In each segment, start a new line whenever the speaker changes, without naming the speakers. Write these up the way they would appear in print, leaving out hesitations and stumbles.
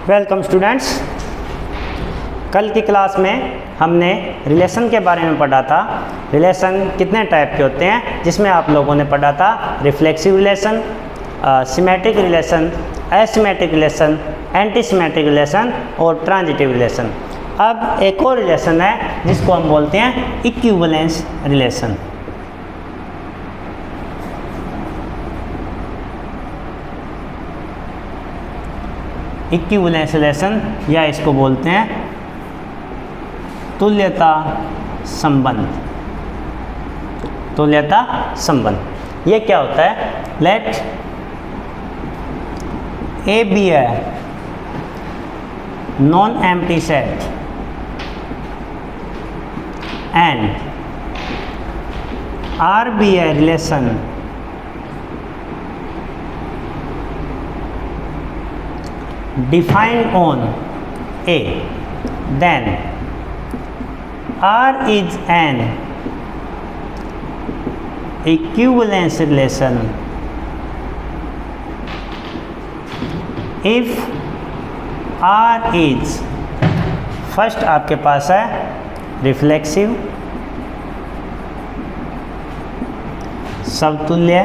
Welcome students. कल की class में हमने रिलेशन के बारे में पढ़ा था। रिलेशन कितने टाइप के होते हैं, जिसमें आप लोगों ने पढ़ा था reflexive relation, symmetric relation, asymmetric relation, anti symmetric relation और ट्रांजिटिव रिलेशन। अब एक और रिलेशन है जिसको हम बोलते हैं इक्विवेलेंस रिलेशन। इक्विवेलेंस रिलेशन या इसको बोलते हैं तुल्यता संबंध। तुल्यता संबंध ये क्या होता है? Let A be a non empty set and R be a relation defined on A, then R is an equivalence relation if R is, first आपके पास है रिफ्लेक्सिव समतुल्य,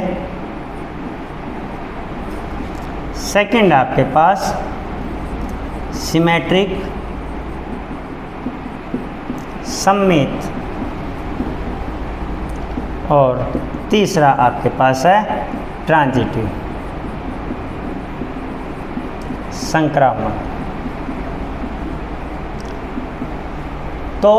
सेकंड आपके पास सिमेट्रिक सममित और तीसरा आपके पास है ट्रांजिटिव संक्रामक। तो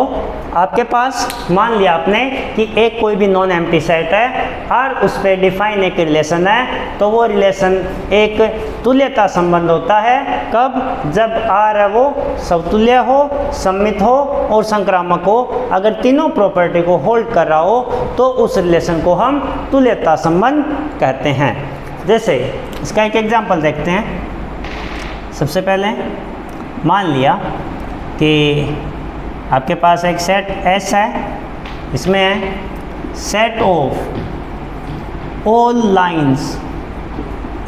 आपके पास मान लिया आपने कि एक कोई भी नॉन एम्प्टी सेट है और उस पर डिफाइन एक रिलेशन है, तो वो रिलेशन एक तुल्यता संबंध होता है। कब? जब आर है वो समतुल्य हो, सममित हो और संक्रामक हो। अगर तीनों प्रॉपर्टी को होल्ड कर रहा हो तो उस रिलेशन को हम तुल्यता संबंध कहते हैं। जैसे इसका एक एग्जांपल देखते हैं। सबसे पहले मान लिया कि आपके पास एक सेट एस है, इसमें है set of all lines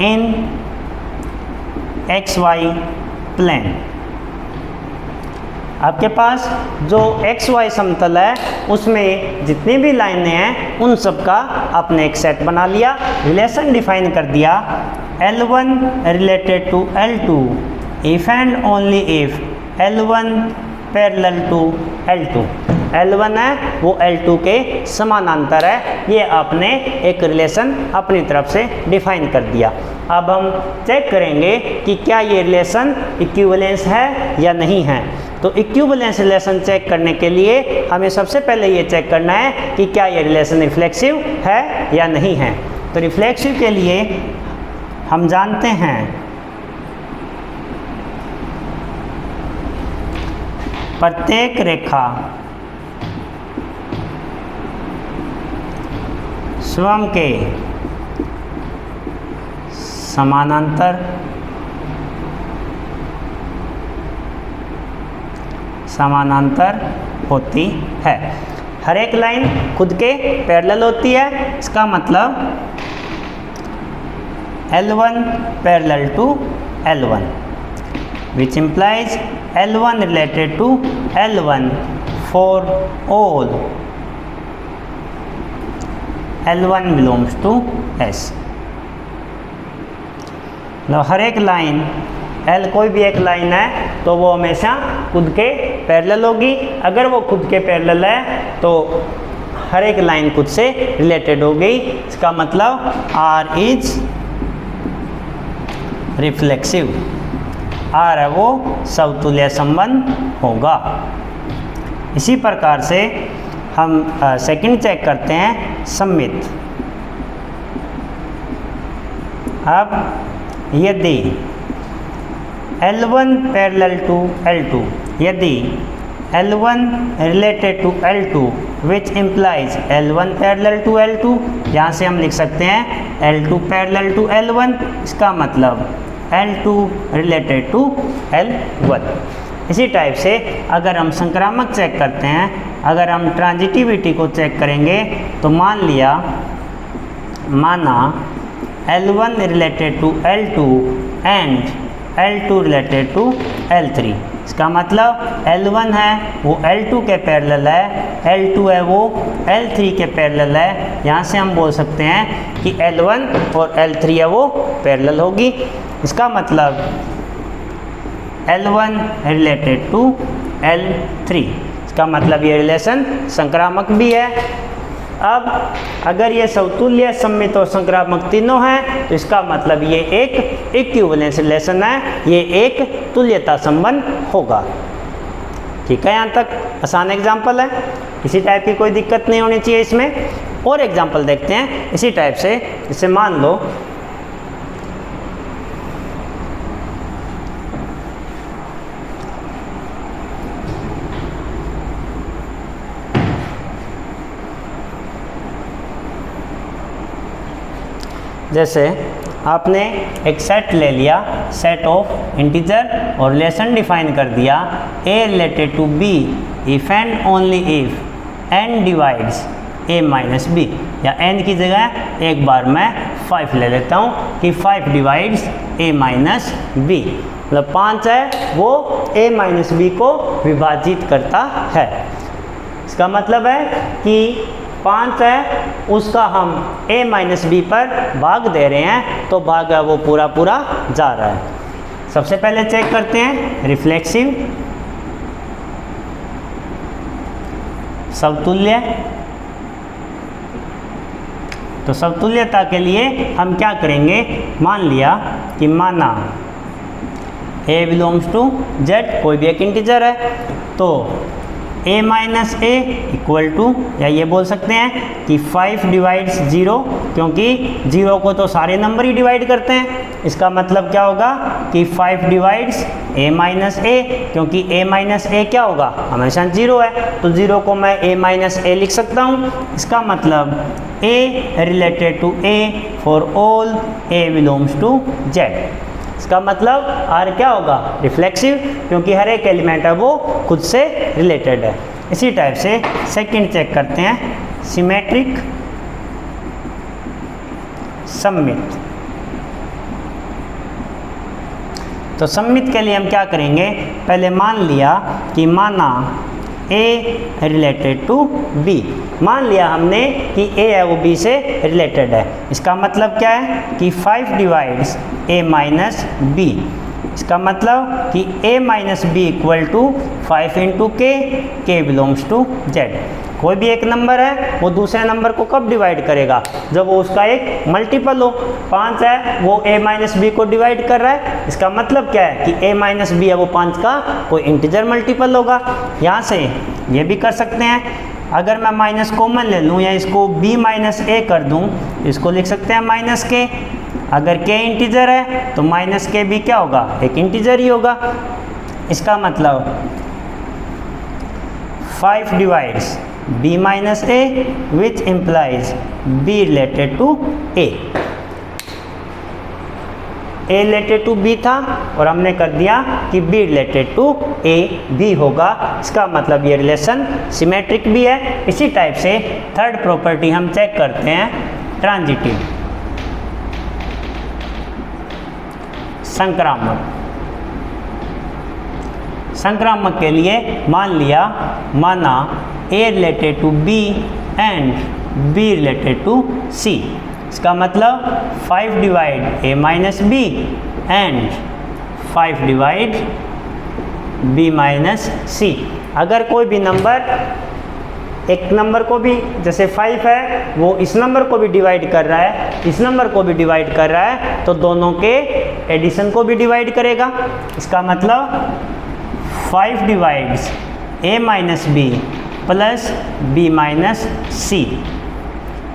in X Y plane. आपके पास जो एक्स वाई समतल है उसमें जितनी भी लाइनें हैं उन सब का आपने एक सेट बना लिया, रिलेशन डिफाइन कर दिया L1 related to L2 if and only if L1 parallel to L2। L1 है वो L2 के समानांतर है, ये आपने एक रिलेशन अपनी तरफ से डिफाइन कर दिया। अब हम चेक करेंगे कि क्या ये रिलेशन इक्विवेलेंस है या नहीं है। तो इक्विवेलेंस रिलेशन चेक करने के लिए हमें सबसे पहले ये चेक करना है कि क्या ये रिलेशन रिफ्लेक्सिव है या नहीं है। तो रिफ्लेक्सिव के लिए हम जानते हैं प्रत्येक रेखा स्वयं के समानांतर होती है। हर एक लाइन खुद के पैरेलल होती है। इसका मतलब L1 parallel to L1 which implies L1 related to L1 for all L1 belongs to S। हर एक लाइन L कोई भी एक लाइन है तो वो हमेशा खुद के पैरेलल होगी। अगर वो खुद के पैरेलल है तो हर एक लाइन खुद से रिलेटेड हो गई। इसका मतलब R इज रिफ्लेक्सिव, आर है वो समतुल्य संबंध होगा। इसी प्रकार से हम सेकंड चेक करते हैं सममित। अब यदि L1 पैरेलल टू L2, यदि L1 related to L2 which implies L1 parallel to L2, यहाँ से हम लिख सकते हैं L2 पैरेलल टू L1। इसका मतलब L2 रिलेटेड टू L1। इसी टाइप से अगर हम संक्रामक चेक करते हैं, अगर हम ट्रांजिटिविटी को चेक करेंगे तो माना L1 related to L2 and L2 related to L3। इसका मतलब L1 है वो L2 के पैरेलल है, L2 है वो L3 के पैरेलल है। यहाँ से हम बोल सकते हैं कि L1 और L3 है वो पैरेलल होगी। इसका मतलब L1 रिलेटेड टू L3, इसका मतलब ये रिलेशन संक्रामक भी है। अब अगर ये समतुल्य, सममित और संक्रामक तीनों हैं तो इसका मतलब ये एक इक्विवेलेंस रिलेशन है, ये एक तुल्यता संबंध होगा। ठीक है, यहाँ तक आसान एग्जाम्पल है, इसी टाइप की कोई दिक्कत नहीं होनी चाहिए इसमें। और एग्जाम्पल देखते हैं इसी टाइप से। जैसे मान लो जैसे आपने एक सेट ले लिया, सेट ऑफ इंटीजर, और रिलेशन डिफाइन कर दिया a related to b if and only if n divides a minus b, या n की जगह एक बार मैं 5 ले लेता हूँ कि 5 डिवाइड्स a माइनस b, मतलब 5 है वो a माइनस b को विभाजित करता है। इसका मतलब है कि 5 है उसका हम a माइनस बी पर भाग दे रहे हैं, तो भाग है वो पूरा पूरा जा रहा है। सबसे पहले चेक करते हैं रिफ्लेक्सिव, समतुल्य। तो समतुल्यता के लिए हम क्या करेंगे, मान लिया कि माना a बिलोंग्स टू z, कोई भी एक इंटीजर है, तो a minus A equal to, या ये बोल सकते हैं कि 5 डिवाइड्स 0, क्योंकि 0 को तो सारे नंबर ही डिवाइड करते हैं। इसका मतलब क्या होगा कि 5 डिवाइड्स a माइनस ए, क्योंकि a माइनस ए क्या होगा, हमेशा 0 है, तो 0 को मैं a माइनस ए लिख सकता हूँ। इसका मतलब a related to a for all a belongs to z। इसका मतलब R क्या होगा, रिफ्लेक्सिव, क्योंकि हर एक एलिमेंट है वो खुद से रिलेटेड है। इसी टाइप से सेकंड चेक करते हैं, सिमेट्रिक, सममित। तो सममित के लिए हम क्या करेंगे, पहले मान लिया कि माना A रिलेटेड टू B, मान लिया हमने कि A है वो B से रिलेटेड है। इसका मतलब क्या है कि 5 डिवाइड्स A माइनस B, इसका मतलब कि A minus B equal to 5 into K belongs to Z। कोई भी एक नंबर है वो दूसरे नंबर को कब डिवाइड करेगा, जब वो उसका एक मल्टीपल हो। 5 है वो a माइनस बी को डिवाइड कर रहा है, इसका मतलब क्या है कि a माइनस बी है वो 5 का कोई इंटीजर मल्टीपल होगा। यहाँ से ये भी कर सकते हैं, अगर मैं माइनस कॉमन ले लूँ या इसको b माइनस ए कर दूँ, इसको लिख सकते हैं माइनस के। अगर k इंटीजर है तो माइनस के भी क्या होगा, एक इंटीजर ही होगा। इसका मतलब 5 divides b minus A which implies b related to a related to b था और हमने कर दिया कि b रिलेटेड टू a भी होगा। इसका मतलब ये रिलेशन सिमेट्रिक भी है। इसी टाइप से थर्ड प्रॉपर्टी हम चेक करते हैं, ट्रांजिटिव, संक्रामक। संक्रामक के लिए मान लिया, माना a related to b and b related to c। इसका मतलब 5 divide a minus B and 5 divide b minus c। अगर कोई भी नंबर एक नंबर को भी, जैसे 5 है वो इस नंबर को भी डिवाइड कर रहा है, इस नंबर को भी डिवाइड कर रहा है, तो दोनों के एडिशन को भी डिवाइड करेगा। इसका मतलब 5 divides a minus B plus b minus C.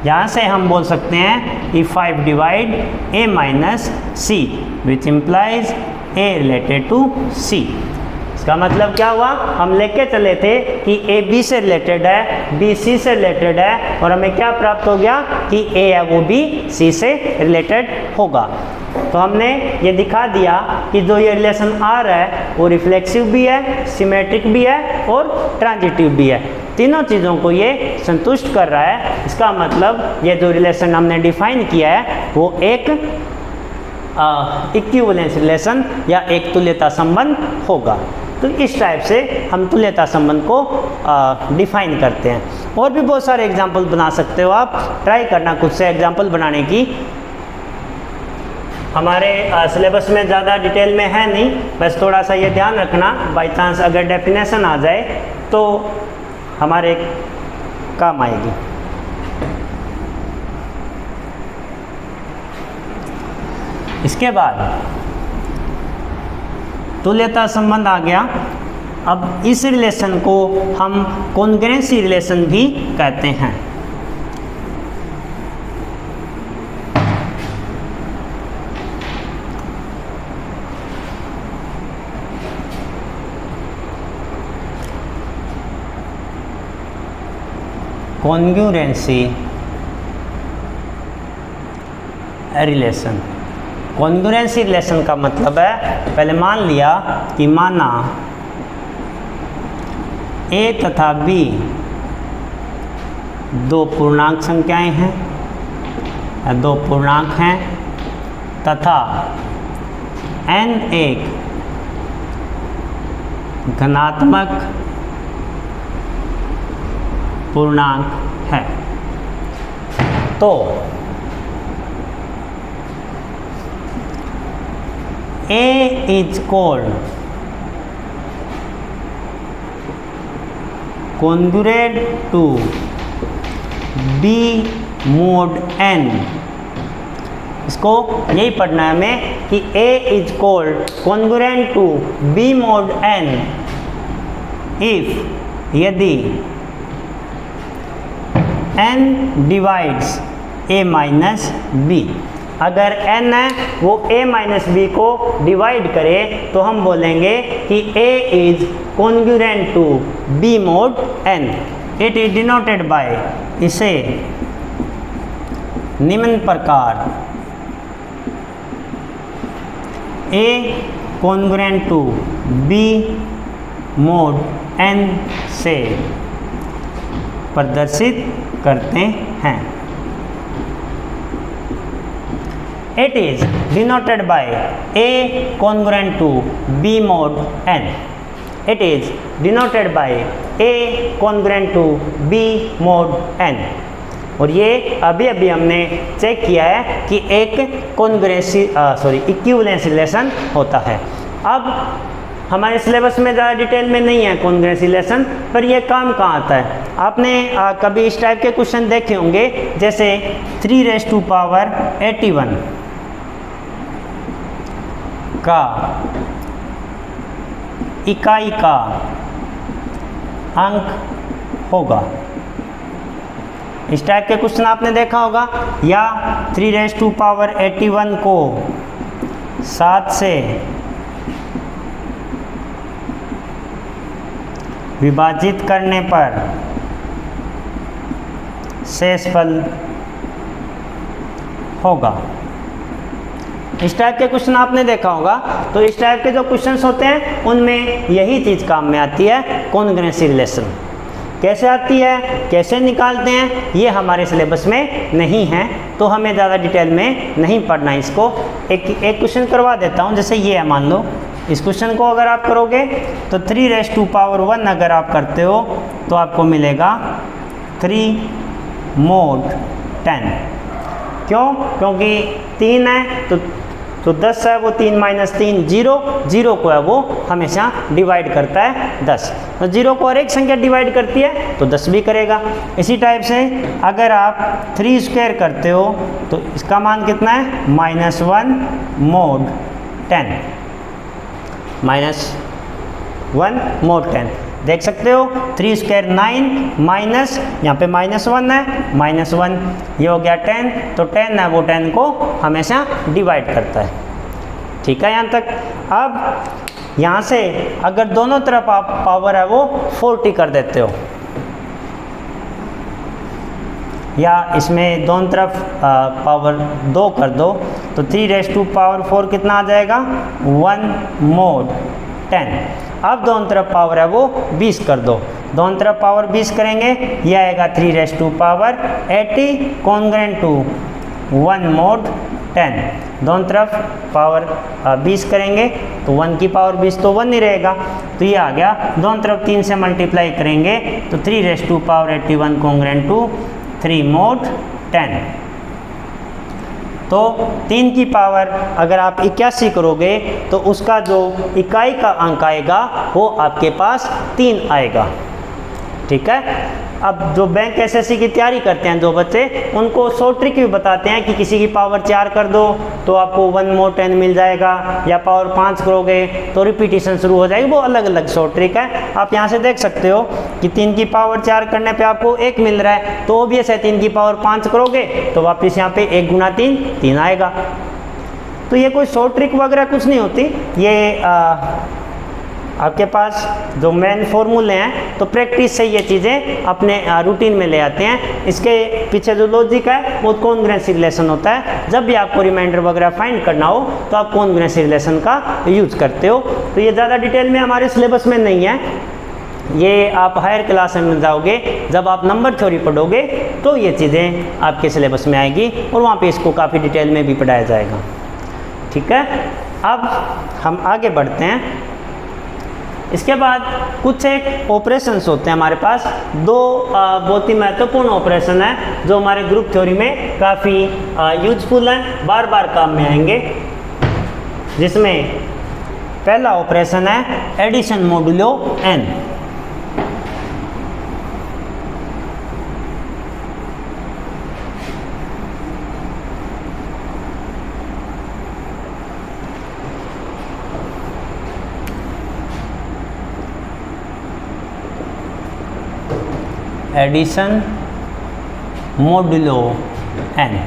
यहाँ से हम बोल सकते हैं कि 5 divide a minus C which implies a related to c। इसका मतलब क्या हुआ, हम लेके चले थे कि a b से रिलेटेड है, b c से रिलेटेड है, और हमें क्या प्राप्त हो गया कि a है वो भी c से रिलेटेड होगा। तो हमने ये दिखा दिया कि जो ये रिलेशन आ रहा है वो रिफ्लेक्सिव भी है, सिमेट्रिक भी है और ट्रांजिटिव भी है। तीनों चीज़ों को ये संतुष्ट कर रहा है। इसका मतलब ये जो रिलेशन हमने डिफाइन किया है वो एक इक्विवेलेंस रिलेशन या एक तुल्यता संबंध होगा। तो इस टाइप से हम तुल्यता संबंध को डिफाइन करते हैं। और भी बहुत सारे एग्जाम्पल बना सकते हो आप, ट्राई करना खुद से एग्जाम्पल बनाने की। हमारे सिलेबस में ज़्यादा डिटेल में है नहीं, बस थोड़ा सा ये ध्यान रखना, बाई चांस अगर डेफिनेशन आ जाए तो हमारे काम आएगी। इसके बाद तुल्यता संबंध आ गया। अब इस रिलेशन को हम कॉन्ग्रुएंसी रिलेशन भी कहते हैं। कॉन्ग्रुएंसी रिलेशन, कॉन्ग्रुएंसी रिलेशन का मतलब है, पहले मान लिया कि माना A तथा B दो पूर्णांक संख्याएं हैं, दो पूर्णांक हैं तथा n एक धनात्मक पूर्णांक है। तो A is called congruent to B mod n। इसको यही पढ़ना है हमें कि A is called congruent to B mod n if यदि n divides A minus B, अगर n है वो a माइनस बी को डिवाइड करे तो हम बोलेंगे कि a is congruent to b mod n। It is denoted by, इसे निम्न प्रकार a congruent to b mod n से प्रदर्शित करते हैं। It is denoted by A congruent to B mod n। It is denoted by A congruent to B mod n। और ये अभी अभी हमने चेक किया है कि एक कॉन्ग्रुएंसी इक्विवेलेंस रिलेशन होता है। अब हमारे सिलेबस में ज़्यादा डिटेल में नहीं है कॉन्ग्रुएंसी रिलेशन, पर ये काम कहाँ आता है। आपने कभी इस टाइप के क्वेश्चन देखे होंगे, जैसे 3⁻81 का इकाई का अंक होगा। इस टाइप के क्वेश्चन आपने देखा होगा। या 3⁻81 को 7 से विभाजित करने पर शेषफल होगा। इस टाइप के क्वेश्चन आपने देखा होगा। तो इस टाइप के जो क्वेश्चंस होते हैं उनमें यही चीज़ काम में आती है, कॉन्ग्रुएंसी रिलेशन। कैसे आती है, कैसे निकालते हैं, ये हमारे सिलेबस में नहीं है, तो हमें ज़्यादा डिटेल में नहीं पढ़ना। इसको एक क्वेश्चन करवा देता हूँ। जैसे ये है, मान लो इस क्वेश्चन को अगर आप करोगे तो 3⁻1 अगर आप करते हो तो आपको मिलेगा 3 mod 10। क्यों? क्योंकि 3 है तो 10 है, वो 3 - 3 0 को है वो हमेशा डिवाइड करता है 10। तो 0 को हर एक संख्या डिवाइड करती है तो 10 भी करेगा। इसी टाइप से अगर आप 3² करते हो तो इसका मान कितना है, -1 mod 10, -1 mod 10। देख सकते हो 3² 9 माइनस यहाँ पे -1 है, -1 ये हो गया 10, तो 10 है वो 10 को हमेशा डिवाइड करता है। ठीक है यहाँ तक। अब यहाँ से अगर दोनों तरफ आप पावर है वो 40 कर देते हो, या इसमें दोनों तरफ पावर 2 कर दो तो 3⁻4 कितना आ जाएगा, 1 mod 10। अब दोनों तरफ पावर है वो 20 कर दो, दोनों तरफ पावर 20 करेंगे, यह आएगा 3⁻80 कॉन्ग्रुएंट टू 1 mod 10, दोनों तरफ पावर 20 करेंगे तो 1 की पावर 20 तो 1 ही रहेगा, तो ये आ गया। दोनों तरफ 3 से मल्टीप्लाई करेंगे तो 3 raise to power 81 congruent to 3 mod 10। तो 3 की पावर अगर आप 81 करोगे तो उसका जो इकाई का अंक आएगा वो आपके पास 3 आएगा। ठीक है। अब जो बैंक एसएससी की तैयारी करते हैं जो बच्चे, उनको शॉर्ट ट्रिक भी बताते हैं कि किसी की पावर 4 कर दो तो आपको 1 mod 10 मिल जाएगा, या पावर 5 करोगे तो रिपीटिशन शुरू हो जाएगी। वो अलग अलग शॉर्ट ट्रिक है। आप यहाँ से देख सकते हो कि 3 की पावर 4 करने पे आपको 1 मिल रहा है, तो ऑब्वियस है 3 की पावर 5 करोगे तो वापस यहाँ पे 1 गुना 3 3 आएगा। तो ये कोई शॉर्ट ट्रिक वगैरह कुछ नहीं होती, ये आपके पास जो मेन फॉर्मूले हैं तो प्रैक्टिस से ये चीज़ें अपने रूटीन में ले आते हैं। इसके पीछे जो लॉजिक है वो कॉन्ग्रुएंसी रिलेशन होता है। जब भी आपको रिमाइंडर वगैरह फाइंड करना हो तो आप कॉन्ग्रुएंसी रिलेशन का यूज करते हो। तो ये ज़्यादा डिटेल में हमारे सिलेबस में नहीं है, ये आप हायर क्लास में जाओगे जब आप नंबर थ्योरी पढ़ोगे तो ये चीज़ें आपके सिलेबस में आएगी और वहाँ पे इसको काफ़ी डिटेल में भी पढ़ाया जाएगा। ठीक है। अब हम आगे बढ़ते हैं। इसके बाद कुछ एक ऑपरेशंस होते हैं हमारे पास, दो बहुत ही महत्वपूर्ण ऑपरेशन है जो हमारे ग्रुप थ्योरी में काफ़ी यूजफुल हैं, बार बार काम में आएंगे। जिसमें पहला ऑपरेशन है addition modulo n। Addition modulo n,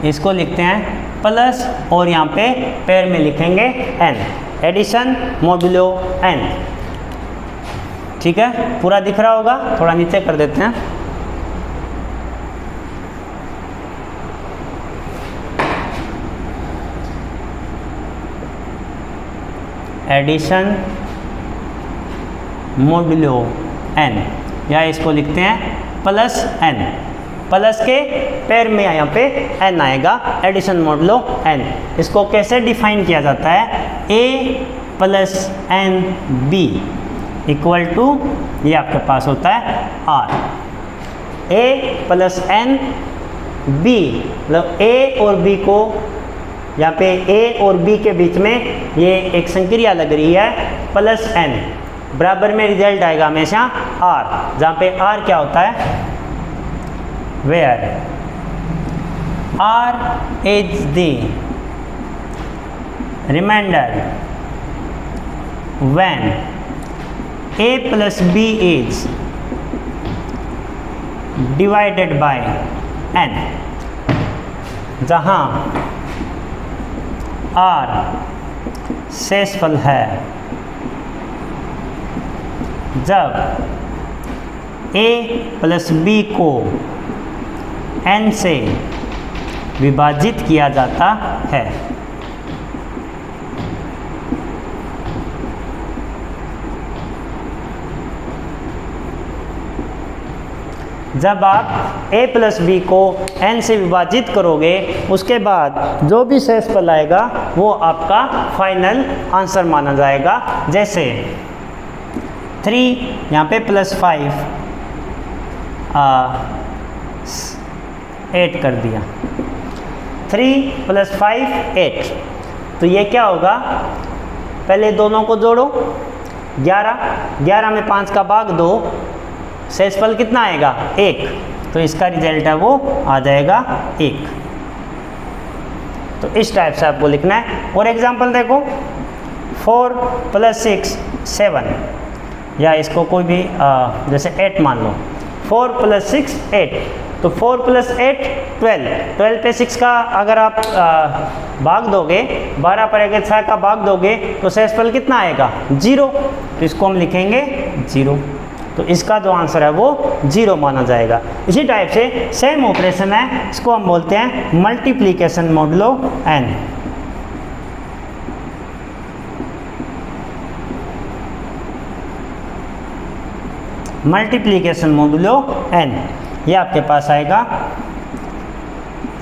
इसको लिखते हैं प्लस और यहाँ पे पैर में लिखेंगे n, एडिशन मोडुलो n। ठीक है, पूरा दिख रहा होगा, थोड़ा नीचे कर देते हैं। एडिशन मोडुलो n, या इसको लिखते हैं प्लस n, प्लस के पैर में यहाँ पे n आएगा, एडिशन मोडुलो n। इसको कैसे डिफाइन किया जाता है, a plus N B equal to, ये आपके पास होता है r। a plus N B, मतलब a और b को यहाँ पे a और b के बीच में ये एक संक्रिया लग रही है प्लस n, बराबर में रिजल्ट आएगा हमेशा r, जहाँ पे r क्या होता है, where r is the reminder when a plus b is divided by n, जहाँ r शेषफल है जब a प्लस b को n से विभाजित किया जाता है। जब आप a प्लस बी को n से विभाजित करोगे उसके बाद जो भी शेषफल आएगा वो आपका फाइनल आंसर माना जाएगा। जैसे 3 यहाँ पे प्लस 5 8 कर दिया, 3 प्लस 5 8, तो ये क्या होगा, पहले दोनों को जोड़ो, 11, 11 में 5 का भाग दो, शेषफल कितना आएगा 1, तो इसका रिजल्ट है वो आ जाएगा 1। तो इस टाइप से आपको लिखना है। और एग्जांपल देखो, 4 प्लस 6 7, या इसको कोई भी जैसे 8 मान लो, 4 प्लस 6 8, तो 4 प्लस 8 12, 12 पे 6 का अगर आप भाग दोगे, 12 पर अगर 6 का भाग दोगे तो शेषफल कितना आएगा 0, तो इसको हम लिखेंगे 0। तो इसका जो आंसर है वो 0 माना जाएगा। इसी टाइप से सेम ऑपरेशन है, इसको हम बोलते हैं multiplication modulo n। Multiplication modulo n, ये आपके पास आएगा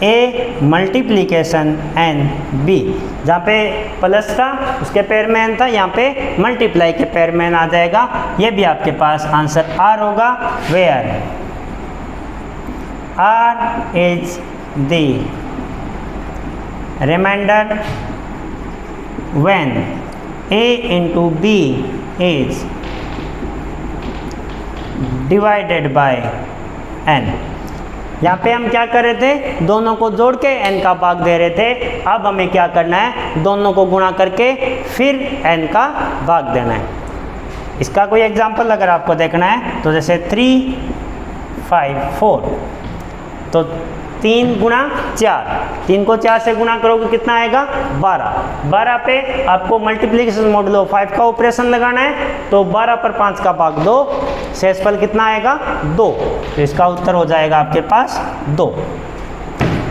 ए मल्टीप्लीकेशन एन बी, जहाँ पे प्लस था उसके पेयर में एन था, यहाँ पे मल्टीप्लाई के पेयर में एन आ जाएगा। ये भी आपके पास आंसर आर होगा, where R is the reminder when A into B is divided by N. यहाँ पे हम क्या कर रहे थे, दोनों को जोड़ के n का भाग दे रहे थे। अब हमें क्या करना है, दोनों को गुणा करके फिर n का भाग देना है। इसका कोई एग्जांपल अगर आपको देखना है तो जैसे 3, 5, 4, तो 3 गुणा 4, 3 को 4 से गुणा करोगे कितना आएगा 12। 12 पे आपको मल्टीप्लिकेशन मॉडुलो 5 का ऑपरेशन लगाना है, तो 12 पर 5 का भाग 2, शेषफल कितना आएगा 2, तो इसका उत्तर हो जाएगा आपके पास 2।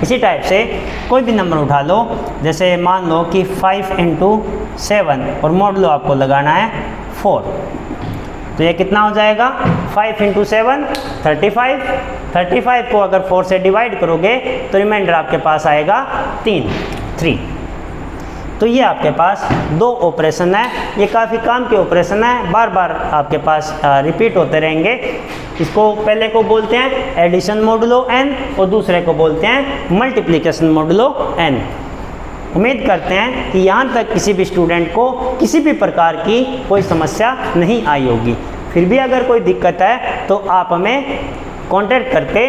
इसी टाइप से कोई भी नंबर उठा लो, जैसे मान लो कि 5 इंटू 7 और मॉडुलो आपको लगाना है 4, तो ये कितना हो जाएगा 5 इंटू 7 35 को अगर 4 से डिवाइड करोगे तो रिमाइंडर आपके पास आएगा 3। तो ये आपके पास 2 ऑपरेशन है, ये काफ़ी काम के ऑपरेशन है, बार बार आपके पास रिपीट होते रहेंगे। इसको पहले को बोलते हैं एडिशन मॉडुलो n और दूसरे को बोलते हैं मल्टीप्लिकेशन मॉडुलो n। उम्मीद करते हैं कि यहाँ तक किसी भी स्टूडेंट को किसी भी प्रकार की कोई समस्या नहीं आई होगी। फिर भी अगर कोई दिक्कत है तो आप हमें कांटेक्ट करके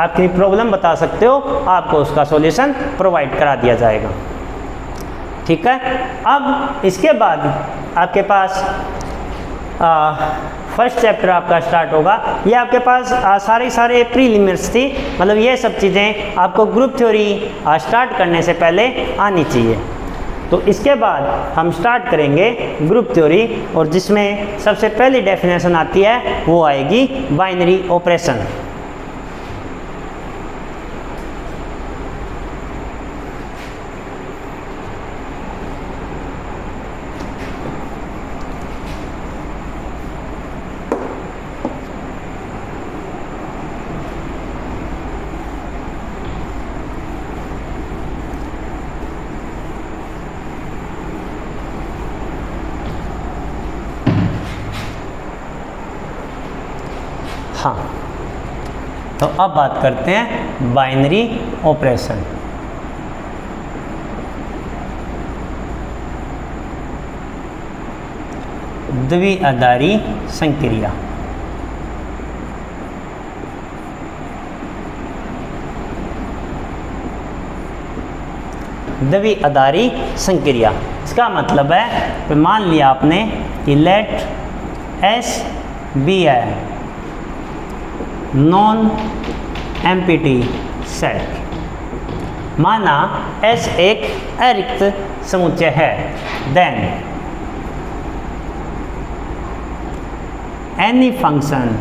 आपकी प्रॉब्लम बता सकते हो, आपको उसका सॉल्यूशन प्रोवाइड करा दिया जाएगा। ठीक है, अब इसके बाद आपके पास फर्स्ट चैप्टर आपका स्टार्ट होगा। ये आपके पास सारे प्रीलिमिनरीज थी, मतलब ये सब चीज़ें आपको ग्रुप थ्योरी स्टार्ट करने से पहले आनी चाहिए। तो इसके बाद हम स्टार्ट करेंगे ग्रुप थ्योरी, और जिसमें सबसे पहली डेफिनेशन आती है वो आएगी बाइनरी ऑपरेशन। हाँ, तो अब बात करते हैं बाइनरी ऑपरेशन। द्विआधारी संक्रिया। द्विआधारी संक्रिया इसका मतलब है कि मान लिया आपने कि लेट S बी है नॉन एम्प्टी सेट, माना S एक अरिक्त समुच्चय है, then any function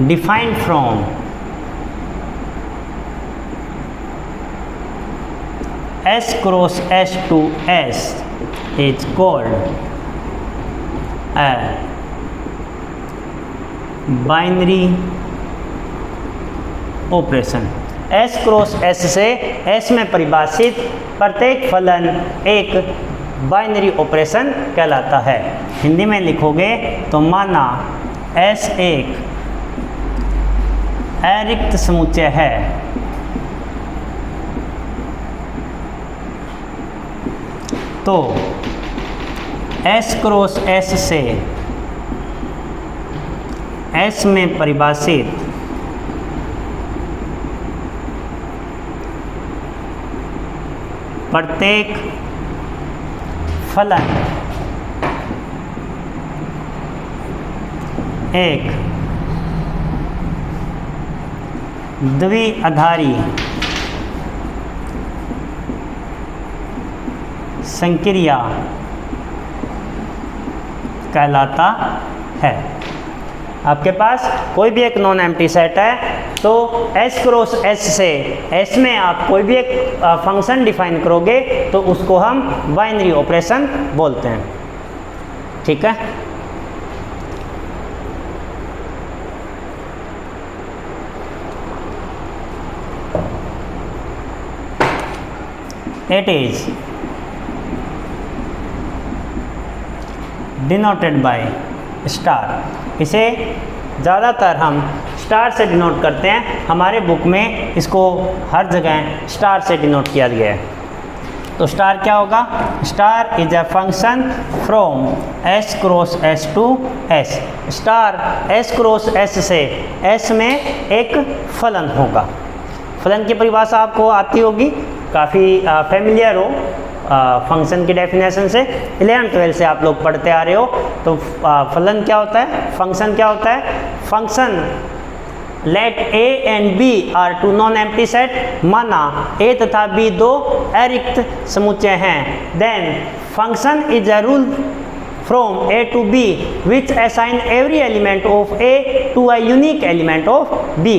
defined from S cross S to S is called a binary operation. S cross S से S में परिभाषित प्रत्येक फलन एक बाइनरी ऑपरेशन कहलाता है। हिंदी में लिखोगे तो माना S एक अरिक्त समुच्चय है, तो S क्रॉस S से S में परिभाषित प्रत्येक फलन एक द्विआधारी संक्रिया कहलाता है। आपके पास कोई भी एक नॉन एम्प्टी सेट है, तो S क्रॉस S से S में आप कोई भी एक फंक्शन डिफाइन करोगे तो उसको हम बाइनरी ऑपरेशन बोलते हैं। ठीक है, it is denoted by star. इसे ज़्यादातर हम स्टार से डिनोट करते हैं, हमारे बुक में इसको हर जगह स्टार से डिनोट किया गया है। तो स्टार क्या होगा? Star is a function from S cross S to S. Star S cross S से एस में एक फलन होगा। फलन की परिभाषा आपको आती होगी, काफ़ी फेमिलियर हो फंक्शन की डेफिनेशन से, 11-12 से आप लोग पढ़ते आ रहे हो। तो फलन क्या होता है, फंक्शन क्या होता है? Function let A and B are two non empty set, माना ए तथा बी दो अरिक्त समुच्चय हैं, then function is a rule from A to B which assign every element of A to a unique element of B.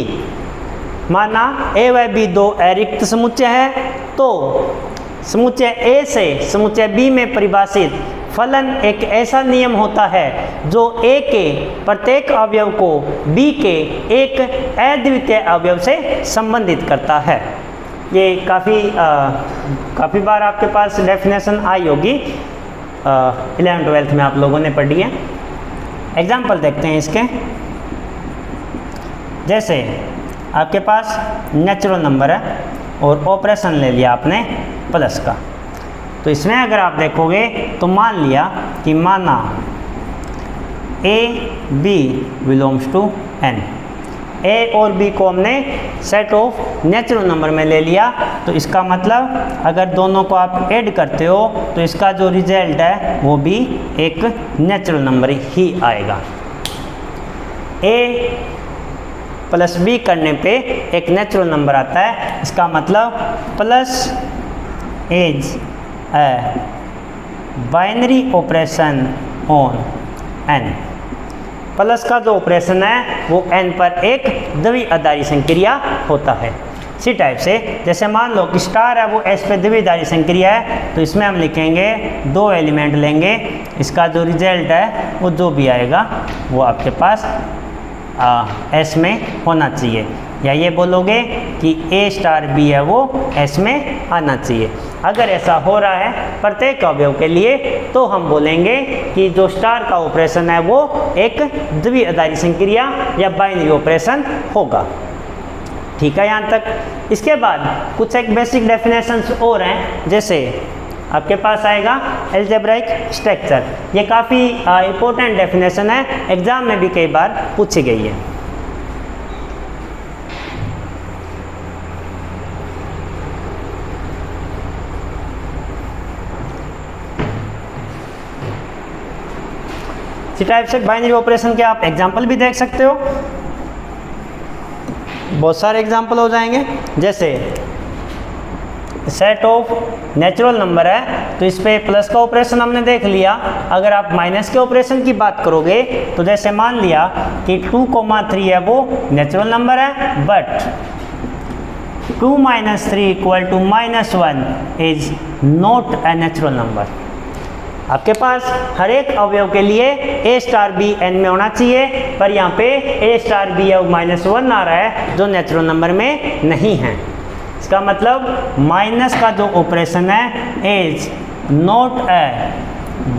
माना A व B दो अरिक्त समुच्चय है, तो समुच्चय ए से समुच्चय बी में परिभाषित फलन एक ऐसा नियम होता है जो ए के प्रत्येक अवयव को बी के एक अद्वितीय अवयव से संबंधित करता है। ये काफ़ी बार आपके पास डेफिनेशन आई होगी, 11th-12th में आप लोगों ने पढ़ी है। एग्जाम्पल देखते हैं इसके। जैसे आपके पास नेचुरल नंबर है और ऑपरेशन ले लिया आपने प्लस का, तो इसमें अगर आप देखोगे तो मान लिया कि माना A B belongs to N, A और बी को हमने सेट ऑफ नेचुरल नंबर में ले लिया, तो इसका मतलब अगर दोनों को आप ऐड करते हो तो इसका जो रिजल्ट है वो भी एक नेचुरल नंबर ही आएगा। ए प्लस बी करने पे एक नेचुरल नंबर आता है, इसका मतलब plus is a binary operation on n। Plus का जो ऑपरेशन है वो n पर एक द्विआधारी संक्रिया होता है। इसी टाइप से जैसे मान लो कि स्टार है वो s पे द्विआधारी संक्रिया है, तो इसमें हम लिखेंगे दो एलिमेंट लेंगे, इसका जो रिजल्ट है वो जो भी आएगा वो आपके पास s में होना चाहिए, या ये बोलोगे कि a स्टार b है वो s में आना चाहिए। अगर ऐसा हो रहा है प्रत्येक अवयव के लिए तो हम बोलेंगे कि जो स्टार का ऑपरेशन है वो एक द्विआधारी संक्रिया या बाइनरी ऑपरेशन होगा। ठीक है यहाँ तक। इसके बाद कुछ एक बेसिक डेफिनेशंस और हैं, जैसे आपके पास आएगा एल्जेब्राइक स्ट्रक्चर। ये काफ़ी इंपॉर्टेंट डेफिनेशन है, एग्जाम में भी कई बार पूछी गई है। इसी टाइप से बाइनरी ऑपरेशन के आप एग्जाम्पल भी देख सकते हो, बहुत सारे एग्जाम्पल हो जाएंगे। जैसे सेट ऑफ नेचुरल नंबर है तो इस पे प्लस का ऑपरेशन हमने देख लिया। अगर आप माइनस के ऑपरेशन की बात करोगे तो जैसे मान लिया कि 2,3 है वो नेचुरल नंबर है, but 2 - 3 = -1 is not a natural number. आपके पास हर एक अवयव के लिए a स्टार b n में होना चाहिए, पर यहाँ पे a स्टार b है -1 आ रहा है जो नेचुरल नंबर में नहीं है। इसका मतलब माइनस का जो ऑपरेशन है is not a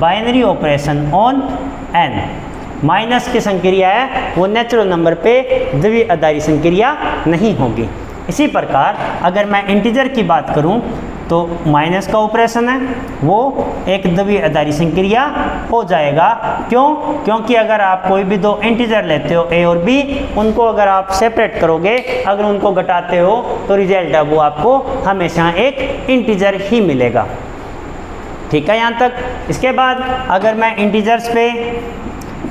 binary operation on n। Minus की संक्रिया है वो नेचुरल नंबर पे द्विआधारी संक्रिया नहीं होगी। इसी प्रकार अगर मैं इंटीजर की बात करूं तो माइनस का ऑपरेशन है वो एक द्विआधारी संक्रिया हो जाएगा। क्यों? क्योंकि अगर आप कोई भी दो इंटीजर लेते हो a और b, उनको अगर आप सेपरेट करोगे, अगर उनको घटाते हो तो रिजल्ट है वो आपको हमेशा एक इंटीजर ही मिलेगा। ठीक है यहाँ तक। इसके बाद अगर मैं इंटीजर्स पे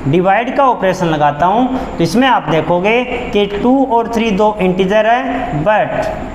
डिवाइड का ऑपरेशन लगाता हूँ तो इसमें आप देखोगे कि 2 और 3 दो इंटीजर है, but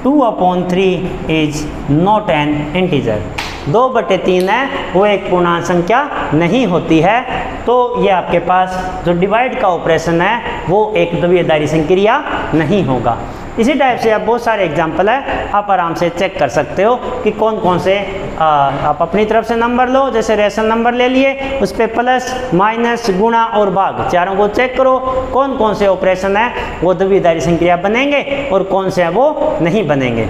2/3 is not an integer. 2/3 है वो एक पूर्णांक संख्या नहीं होती है, तो ये आपके पास जो डिवाइड का ऑपरेशन है वो एक द्विआधारी संक्रिया नहीं होगा। इसी टाइप से अब बहुत सारे एग्जाम्पल है, आप आराम से चेक कर सकते हो कि कौन कौन से आप अपनी तरफ से नंबर लो। जैसे रेशनल नंबर ले लिए, उस पर प्लस माइनस गुणा और भाग चारों को चेक करो, कौन कौन से ऑपरेशन है वो द्विआधारी संक्रिया बनेंगे और कौन से हैं वो नहीं बनेंगे।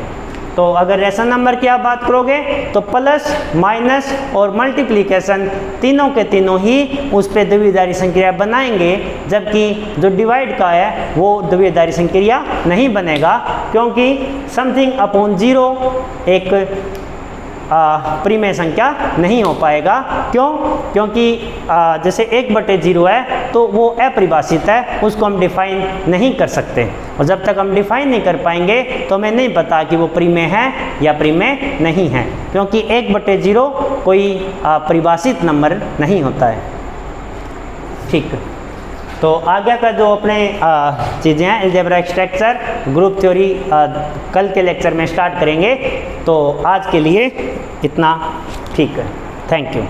तो अगर रेशन नंबर की आप बात करोगे तो प्लस माइनस और मल्टीप्लिकेशन तीनों के तीनों ही उस पर द्विआधारी संक्रिया बनाएंगे, जबकि जो डिवाइड का है वो द्विआधारी संक्रिया नहीं बनेगा, क्योंकि समथिंग अपॉन जीरो एक परिमेय संख्या नहीं हो पाएगा। क्यों? क्योंकि जैसे 1/0 है तो वो अपरिभाषित है, उसको हम डिफाइन नहीं कर सकते, और जब तक हम डिफाइन नहीं कर पाएंगे तो हमें नहीं पता कि वो परिमेय है या परिमेय नहीं है, क्योंकि 1/0 कोई परिभाषित नंबर नहीं होता है। ठीक, तो आगे का जो अपने चीज़ें हैं अलजेब्रा स्ट्रक्चर, ग्रुप थ्योरी कल के लेक्चर में स्टार्ट करेंगे। तो आज के लिए इतना ठीक है, थैंक यू।